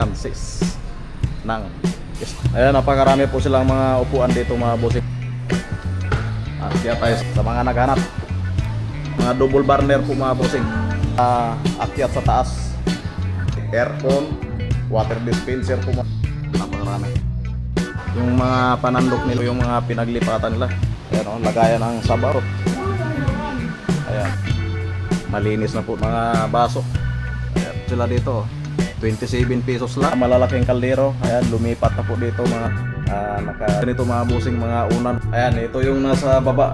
Francis ng ayan, napakarami po silang mga upuan dito mga bossing. Kaya tayo sa mga naghanap mga double burner po mga bossing. Akyat sa taas, aircon, water dispenser po mga napakarami. Yung mga panandok nila, yung mga pinaglipatan nila, ayan o, lagayan ng sabar. Ayan, malinis na po mga baso. Ayan sila dito, 27 pesos lang. Malalaking kaldero. Ayan, lumipat na po dito mga ganito mga busing mga unan. Ayan, ito yung nasa baba.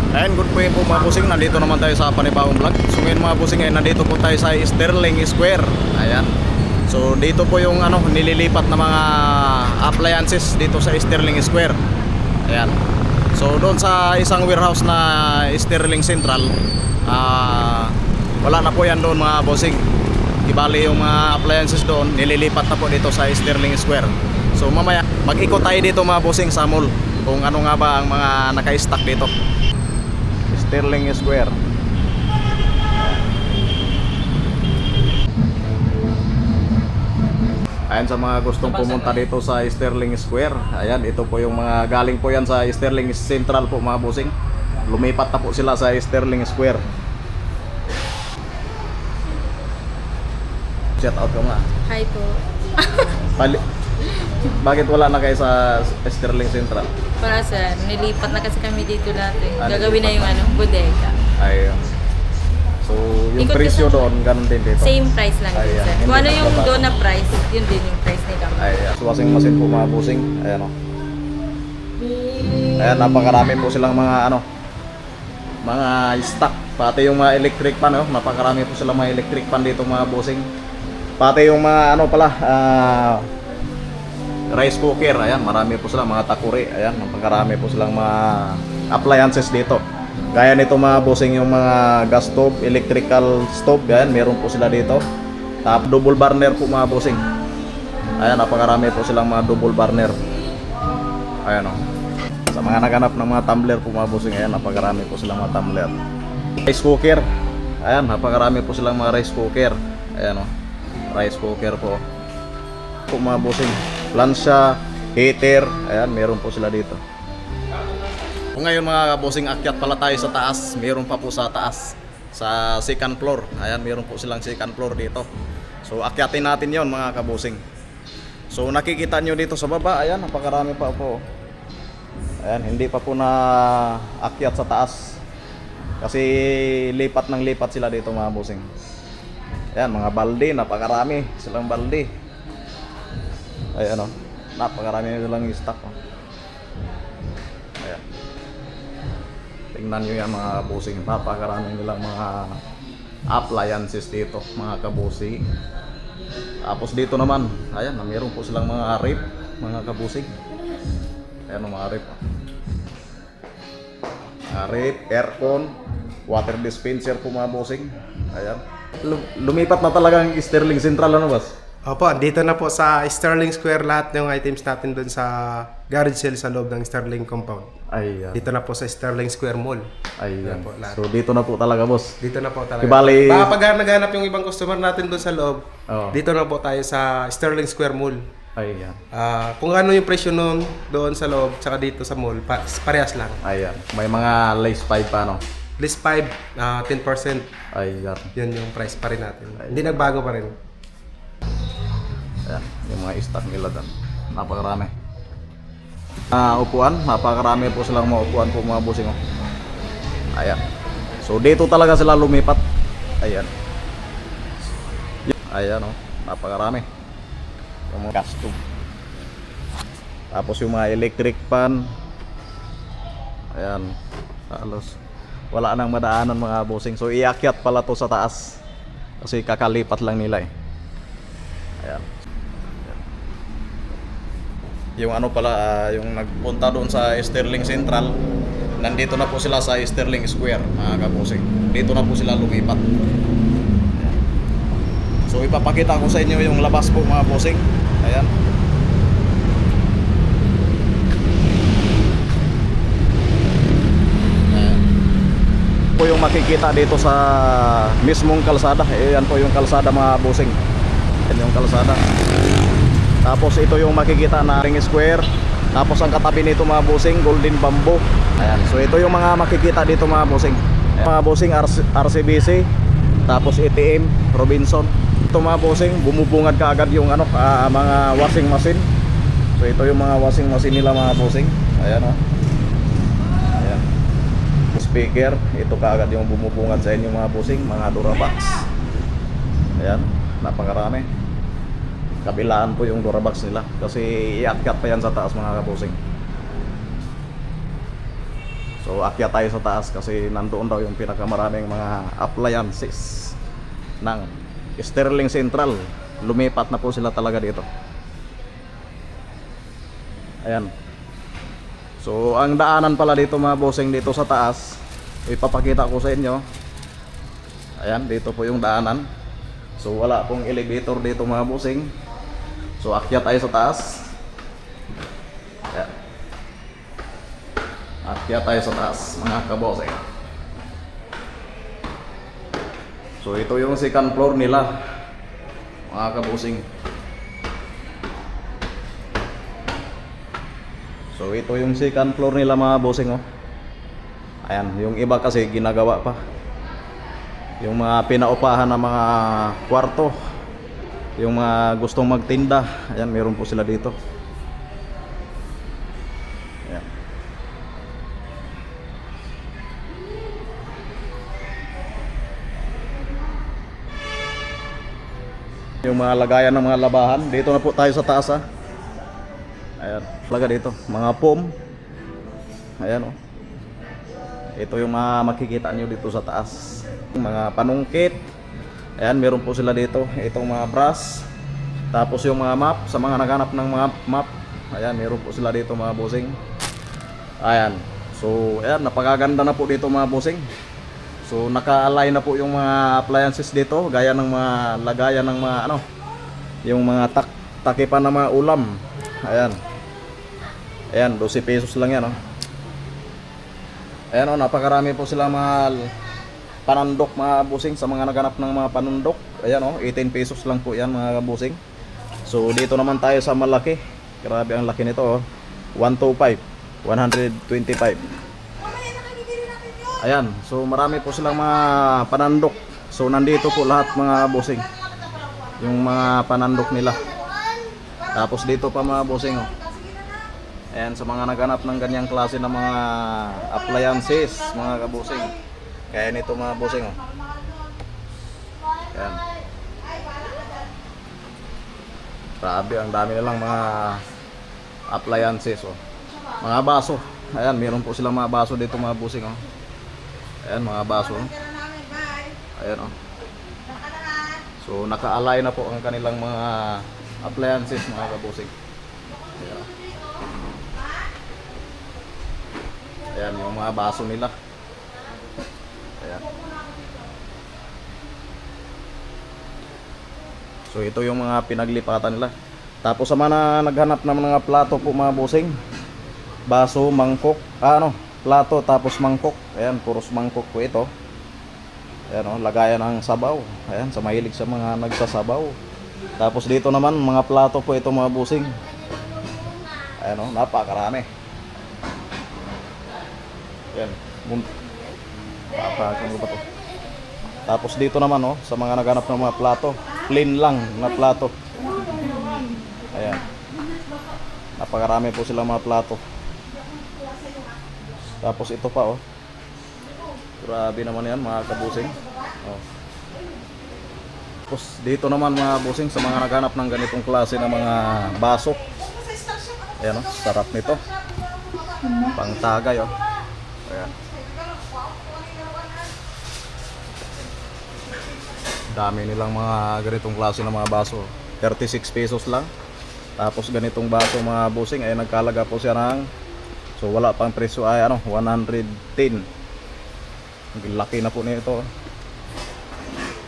Ayan, good po yun po mga busing. Nandito naman tayo sa panibagong vlog. So ngayon mga busing, nandito po tayo sa Sterling Square. Ayan. So dito po yung nililipat na mga appliances dito sa Sterling Square. Ayan. So doon sa isang warehouse na Sterling Central, wala na po yan doon mga bossing. Ibali yung mga appliances doon, nililipat na po dito sa Sterling Square. So mamaya mag-ikot tayo dito mga bossing sa mall kung ano nga ba ang mga naka-stock dito. Sterling Square. Ayan, sa mga gustong pumunta dito sa Sterling Square, ayan, ito po yung mga galing po yan sa Sterling Central po mga bossing. Lumipat na po sila sa Sterling Square. Shout out ka nga. Hi po. Bakit wala na kayo sa Sterling Central? Para sa nilipat na kasi kami dito natin. Gagawin na yung bodega. Ay, so yung Ikot presyo kasi- doon ganun din dito. Same price lang din Ayan, sir. hindi Kung ano yung nagbabago. doon na price, yun din yung price nila. Ayan, so washing machine po mga busing. Ayan o. Ayan, napakarami po silang mga mga stock. Pati yung mga electric pan, napakarami po silang mga electric pan dito mga busing. Pati yung mga rice cooker. Ayan, marami po silang mga takuri. Ayan, napakarami po silang mga appliances dito. Gaya nito mga bossing, yung mga gas stove, electrical stove, yan, meron po sila dito. Tapos double burner po mga bossing. Ayan, napakarami po silang mga double burner. Ayan o. Sa mga naghanap ng mga tumbler po mga bossing, ayan, napakarami po silang mga tumbler. Rice cooker. Ayan, napakarami po silang mga rice cooker. Ayan o. Rice cooker po. Po mga bossing. Plancha, heater, ayan, meron po sila dito. Ngayon mga bossing, akyat pala tayo sa taas. Meron pa po sa taas, sa second floor. Ayan, meron po silang second floor dito. So akyatin natin yon mga kabosing. So nakikita nyo dito sa baba, ayan, napakarami pa po. Ayan, hindi pa po na akyat sa taas kasi lipat ng lipat sila dito mga bossing. Ayan, mga balde, napakarami silang balde. Ayan o, napakarami nilang stock o. Ayan, tingnan nyo yan mga kabusing, napakarami nilang mga appliances dito mga kabusing. Tapos dito naman, ayan, mayroon po silang mga rep mga kabusing. Ayan o, mga rep. Mga rep, aircon, water dispenser po mga busing. Ayan, lumipat na talaga ang Sterling Central, ano boss? Opo, dito na po sa Sterling Square lahat ng items natin doon sa garage sale sa loob ng Sterling Compound. Ayan. Dito na po sa Sterling Square Mall. Ayan. Ayan po, lahat. So dito na po talaga boss. Dito na po talaga. Ibali- Baka pag naghanap yung ibang customer natin doon sa loob, Oo. dito na po tayo sa Sterling Square Mall. Ayan. Kung ano yung presyo noon doon sa loob, tsaka dito sa mall, parehas lang. Ayan. May mga lace pipe pa, no? List 5, 10%. Ayan. Yun yung price pa rin natin. Hindi nagbago pa rin. Ayan. Yung mga stock nila doon. Napakarami. Upuan. Napakarami po silang mga upuan po mga busing. Ayan. So dito talaga sila lumipat. Ayan. Ayan o. Napakarami. Yung mga gas tube. Tapos yung mga electric pan. Ayan. Halos wala nang madaanan mga bossing. So iakyat pala to sa taas kasi kakalipat lang nila eh. Ayan. Yung yung nagpunta doon sa Sterling Central, nandito na po sila sa Sterling Square mga kabosing. Dito na po sila lumipat. Ayan. So ipapakita ko sa inyo yung labas po mga bossing. Ayan. po yung makikita dito sa mismong kalsada. Yan po yung kalsada mga bossing. Yan yung kalsada. Tapos ito yung makikita na ring square. Tapos ang katabi nito mga bossing, golden bamboo. Ayan. So ito yung mga makikita dito mga bossing. Ayan. Mga bossing RCBC. Tapos ATM, Robinson. Ito mga bossing, bumubungad kaagad yung ano, mga washing machine. So ito yung mga washing machine nila mga bossing. Ayan o. Ayan. Speaker, ito kaagad yung bumubungad sa inyo mga bossing, mga Durabox. Ayan, napakarami. Kabilaan po yung Durabox nila kasi iakyat pa yan sa taas mga bossing. So akyat tayo sa taas kasi nandoon daw yung pinakamaraming mga appliances ng Sterling Central. Lumipat na po sila talaga dito. Ayan. So ang daanan pala dito mga bossing dito sa taas, ipapakita ko sa inyo. Ayan, dito po yung daanan. So wala pong elevator dito mga bossing. So akyat tayo sa taas. Ayan. Akyat tayo sa taas mga kabossing. So ito yung second floor nila mga kabossing. So ito yung second floor nila mga bossing oh. Ayan, yung iba kasi ginagawa pa. Yung mga pinaupahan ng mga kwarto, yung mga gustong magtinda, ayan, meron po sila dito. Ayan. Yung mga lagayan ng mga labahan, dito na po tayo sa taas ha. Ayan, talaga dito, mga foam. Ayan oh. Ito yung mga makikita nyo dito sa taas. Mga panungkit. Ayan, meron po sila dito. Itong mga brush. Tapos yung mga map, sa mga naghanap ng mga map. Ayan, meron po sila dito mga bossing. Ayan. So, ayan, napakaganda na po dito mga bossing. So, naka-align na po yung mga appliances dito. Gaya ng mga lagayan ng mga ano, yung mga takipan ng mga ulam. Ayan. Ayan, 12 pesos lang yan oh. Ayan o, napakarami po sila mga panandok mga bossing sa mga naghanap ng mga panundok. Ayan o, 18 pesos lang po yan mga bossing. So dito naman tayo sa malaki. Grabe ang laki nito o. 125, 125. Ayan, so marami po silang mga panandok. So nandito po lahat mga bossing, yung mga panandok nila. Tapos dito pa mga bossing o. Ayan, sa mga naghanap ng ganyang klase ng mga appliances, mga kabusing. Kaya nito mga busing oh. Ayan. Grabe, ang dami nilang mga appliances oh. Mga baso. Ayan, meron po silang mga baso dito mga busing oh. Ayan, mga baso oh. Ayan oh. So naka-align na po ang kanilang mga appliances mga kabusing. Ayan. Ayan yung mga baso nila. Ayan. So ito yung mga pinaglipatan nila. Tapos sa mga naghanap ng mga plato po mga bossing, baso, mangkok, plato tapos mangkok. Ayan, puros mangkok po ito. Ayan lagayan ng sabaw. Ayan, sa mahilig sa mga nagsasabaw. Tapos dito naman mga plato po ito mga bossing. Ayan napakarami. Yan. Papakan ko ba to? Tapos dito naman sa mga naghanap ng mga plato, plain lang na plato. Ayan. Napakarami po sila mga plato. Tapos ito pa Grabe naman yan mga kabusing. Tapos dito naman mga busing sa mga naghanap ng ganitong klase ng mga baso. Ayan sarap nito. Pangtagay Ayan. Dami nilang mga ganitong klase ng mga baso. 36 pesos lang. Tapos ganitong baso mga busing ay nagkalaga po siya ng, so wala pang presyo ay 110. Ang laki na po nito.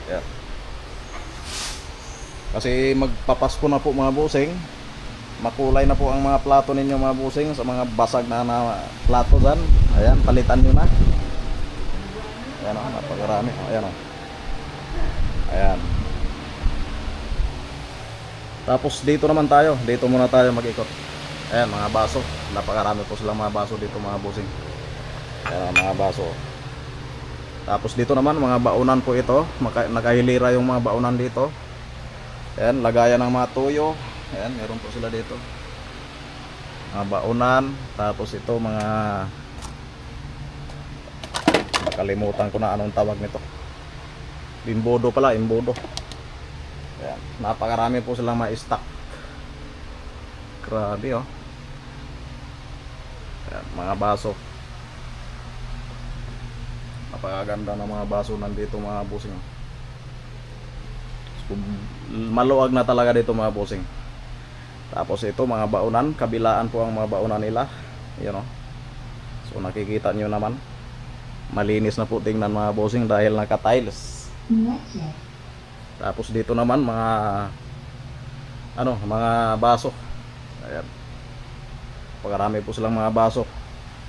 Ayan. Kasi magpapasko na po mga busing. Makulay na po ang mga plato ninyo mga busing sa mga basag na plato dyan. Ayan, palitan nyo na. Ayan o, napakarami. Ayan o. Ayan. Tapos dito naman tayo. Dito muna tayo mag-ikot. Ayan, mga baso. Napakarami po silang mga baso dito, mga bossing. Ayan, mga baso. Tapos dito naman, mga baunan po ito. Nakahilira yung mga baunan dito. Ayan, lagayan ng mga tuyo. Ayan, meron po sila dito. Mga baunan. Tapos ito, mga... Nakalimutan ko na anong tawag nito. Imbodo pala, imbodo. Ayan, napakarami po silang mga stock. Grabe oh. Ayan, mga baso. Napakaganda ng mga baso nandito, mga bossing. So, maluwag na talaga dito, mga bossing. Tapos ito, mga baunan. Kabilaan po ang mga baunan nila. Ayan oh. So nakikita nyo naman. Malinis na po tingnan, mga bossing, dahil naka-tiles. Tapos dito naman mga mga baso. Ayan. Pagkarami po silang mga baso.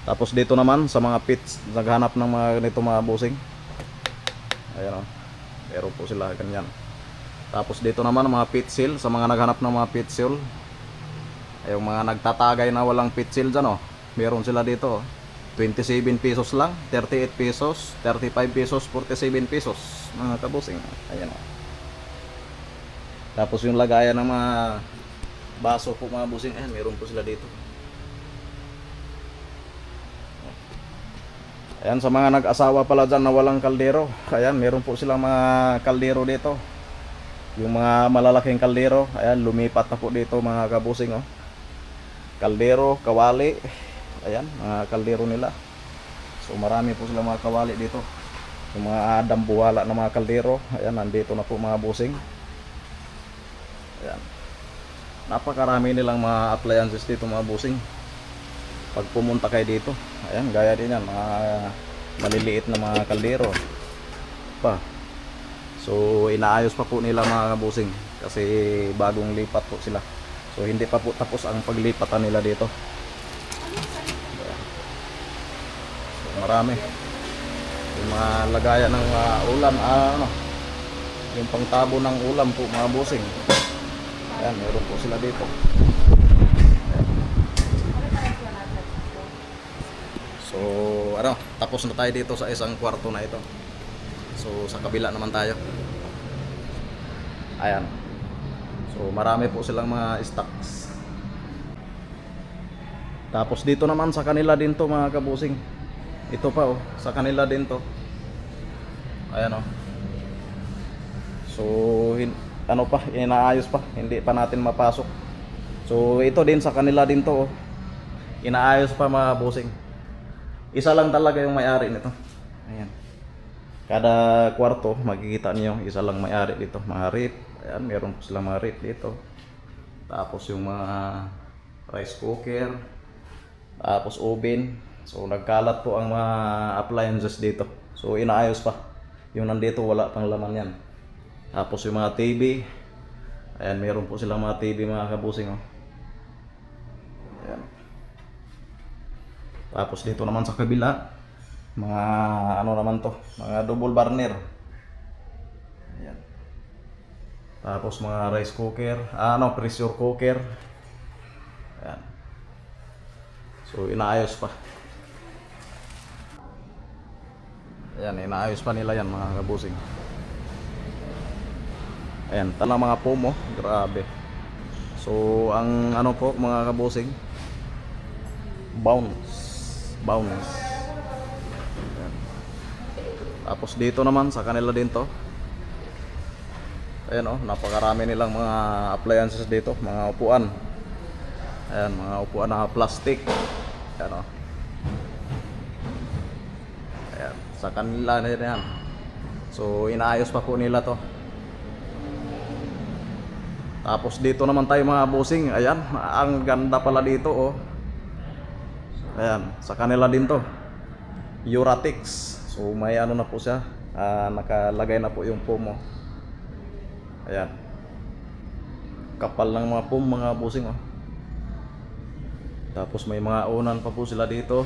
Tapos dito naman sa mga pits, naghanap ng mga ganito, mga bossing. Ayan o. Meron po sila ganyan. Tapos dito naman mga pit seal, sa mga naghanap ng mga pit seal. Ay, yung mga nagtatagay na walang pit seal dyan o. Meron sila dito o. 27 pesos lang, 38 pesos, 35 pesos, 47 pesos, mga kabusing. Ayan o. Tapos yung lagayan ng mga baso po, mga busing, ayan, meron po sila dito. Ayan, sa mga nag-asawa pala dyan na walang kaldero, ayan, meron po silang mga kaldero dito. Yung mga malalaking kaldero, ayan, lumipat na po dito, mga kabusing. Oh. Kaldero, kawali, ayan, mga kaldero nila. So marami po silang mga kawali dito. Yung mga dambuwala na mga kaldero, ayan, nandito na po, mga busing. Ayan. Napakarami nilang mga appliances dito, mga busing. Pag pumunta kayo dito, ayan, gaya din yan, mga maliliit na mga kaldero pa. So inaayos pa po nila, mga busing, kasi bagong lipat po sila. So hindi pa po tapos ang paglipatan nila dito. So marami. Yung mga lagayan ng ulam, yung pangtabo ng ulam po, mga busing. Ayan, meron po sila dito. Ayan. So, tapos na tayo dito sa isang kwarto na ito. So, sa kabila naman tayo. Ayan. So, marami po silang mga stocks. Tapos dito naman sa kanila din to, mga kabusing. Ito pa sa kanila din to. Ayan oh. So, inaayos pa, hindi pa natin mapasok. So ito din sa kanila din to, inaayos pa, mga bossing. Isa lang talaga yung may-ari nito. Ayan. Kada kwarto makikita niyo isa lang may-ari dito, mga rep. Ayan, meron po silang mga rep dito. Tapos yung mga rice cooker, tapos oven. So nagkalat po ang mga appliances dito. So inaayos pa. Yung nandito wala pang laman yan. Tapos yung mga TV, ayan, meron po silang mga TV, mga kabusing. Oh. Ayan. Tapos dito naman sa kabila, mga naman to, mga double burner. Ayan. Tapos mga rice cooker, pressure cooker. Ayan. So inaayos pa. Ayan, inaayos pa nila yan, mga kabusing. Ayan, talang mga pomo, grabe. So, ang po, mga kabusing, bounce. Ayan. Tapos dito naman, sa kanila din to. Ayan napakarami nilang mga appliances dito, mga upuan. Ayan, mga upuan na plastic. Ayan Ayan, sa kanila na yan. So, inaayos pa po nila to. Tapos dito naman tayo, mga bossing. Ayan, ang ganda pala dito oh. Ayan, sa kanila din to. Euratix. So may na po siya. Nakalagay na po yung foam oh. Ayan. Kapal ng mga foam, mga bossing oh. Tapos may mga unan pa po sila dito.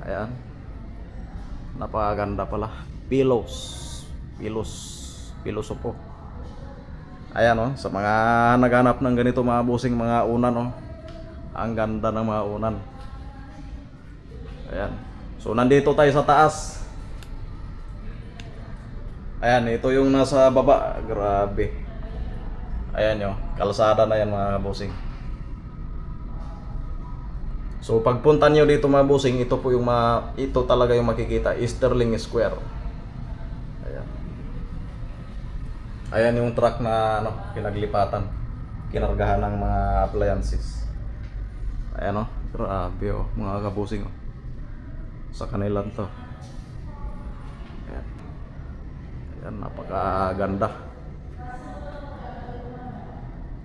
Ayan. Napakaganda pala. Pilos po. Ayan oh, sa mga naghanap ng ganito mga bossing, mga unan oh. Ang ganda ng mga unan. Ayan. So nandito tayo sa taas. Ayan, ito yung nasa baba. Grabe. Ayan nyo, kalsada na yan mga bossing. So pagpunta nyo dito mga bossing, ito po yung ito talaga yung makikita, Sterling Square. Ayan. Ayan yung truck na pinaglipatan, kinargahan ng mga appliances. Ayan oh, grabe oh, mga kabusing oh. Sa kanilang to. Ayan. Ayan, napakaganda.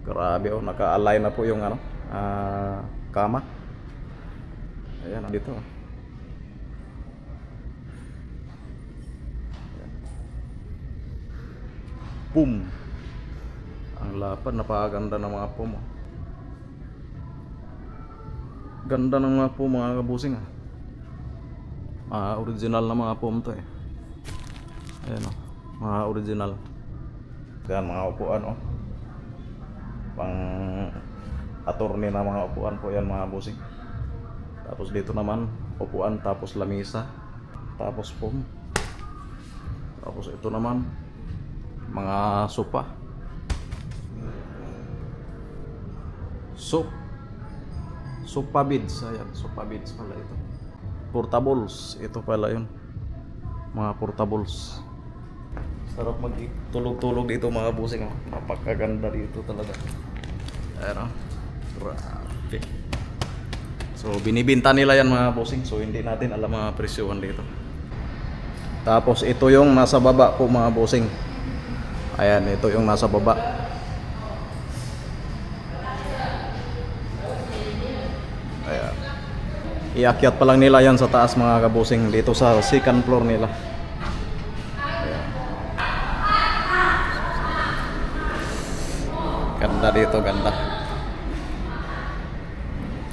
Grabe oh, naka-align na po yung kama. Ayan, dito. Ayan. Boom. Ang lapad, napakaganda ng mga pum. Oh. Ganda ng mga pum mga kabusing ah. Original na mga pum to eh. Ayan oh, mga original. Yan mga upuan oh. Pang attorney na mga upuan po yan mga busing. Tapos dito naman upuan, tapos lamisa, tapos pum. Tapos ito naman mga sopa. Sopa beads, ayan, sopa beads pala ito. Portables, ito pala yun. Mga portables. Sarap magtulog-tulog dito mga busing oh. Napakaganda dito talaga. Ayan oh. Grabe. So binibinta nila yan mga busing. So hindi natin alam mga presyohan dito. Tapos ito yung nasa baba po mga busing. Ayan, ito yung nasa baba. Ayan. Iakyat pa lang nila yan sa taas mga kabusing. Dito sa second floor nila. Ganda dito, ganda.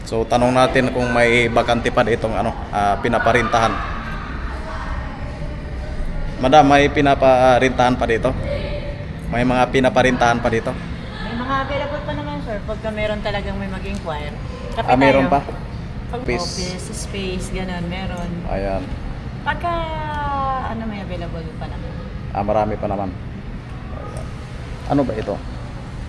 So tanong natin kung may bakante pa ditong pinaparintahan. Madam, may pinaparintahan pa dito? May mga pinaparintahan pa dito? May mga available pa naman sir, pagka meron talagang may mag-inquire. Kape Meron tayo. pa? Pag office, space, ganun, meron. Ayan. Pagka may available pa naman. Marami pa naman. Ayan. Ano ba ito?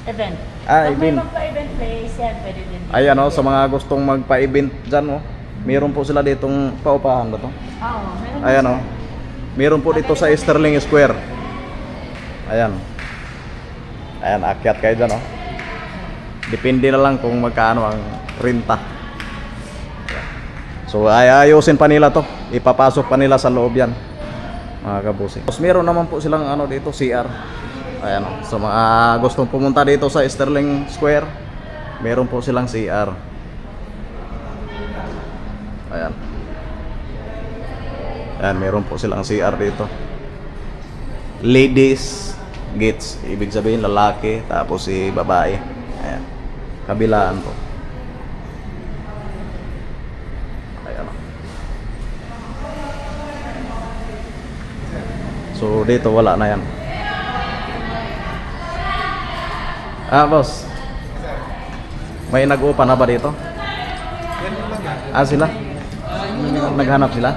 Event. Event. Pag may magpa-event place, yan, pwede din. Ayan oh, sa mga gustong magpa-event dyan oh. Meron po sila ditong paupahan ba to? Oo, meron. Ayan oh. Meron po dito sa Sterling Square. Ayan. Ayan, akyat kayo dyan oh. Depende na lang kung magkano ang renta. So ayusin pa nila to. Ipapasok pa nila sa loob yan, mga kabusing. Tapos meron naman po silang dito, CR. Ayan o. So mga gustong pumunta dito sa Sterling Square, meron po silang CR. Ayan. Ayan, meron po silang CR dito. Ladies gates, ibig sabihin lalaki, tapos si babae. Ayan. Kabilaan po. Ayan o. So dito wala na yan. Boss. May nag-upa na ba dito? Sila? Naghanap sila?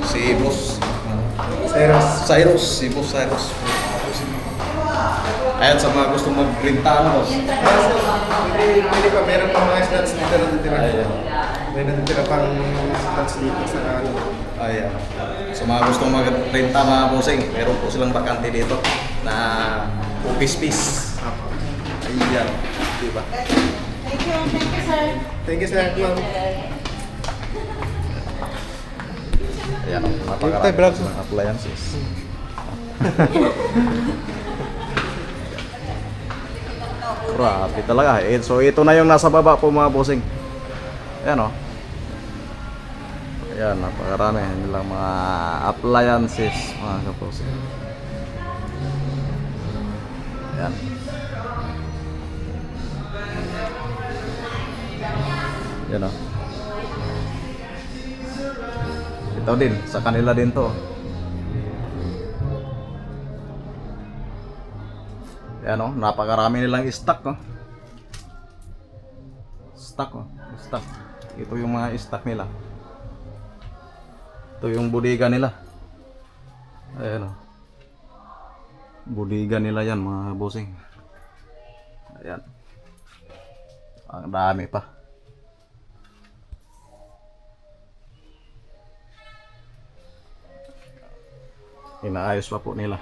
Si Boss Cyrus. Si Boss Cyrus. Ayan, sa mga gusto mag-printahan, Boss. Pwede pa, meron pa mga slots dito na natitira. Ayan. May natitira pang slots dito sa Ayan. Sa mga gustong mag-printa mga bossing, meron po silang bakante dito na office space. Ayan. Diba? Thank you sir. Thank you, sir. Ma'am. Ayan. Tayo, Napakarami vlog. po ng appliances. Grabe talaga. So ito na yung nasa baba po mga bossing. Ayan o. Ayan, napakarami nilang mga appliances mga kabossing. Ayan. Yan o. Ito din, sa kanila din to. Yan o, napakarami nilang stock o. Stock o, stock. Ito yung mga stock nila. Ito yung bodega nila. Ayan o. Bodega nila yan mga bossing. Ayan. Ang dami pa. Inaayos pa po nila.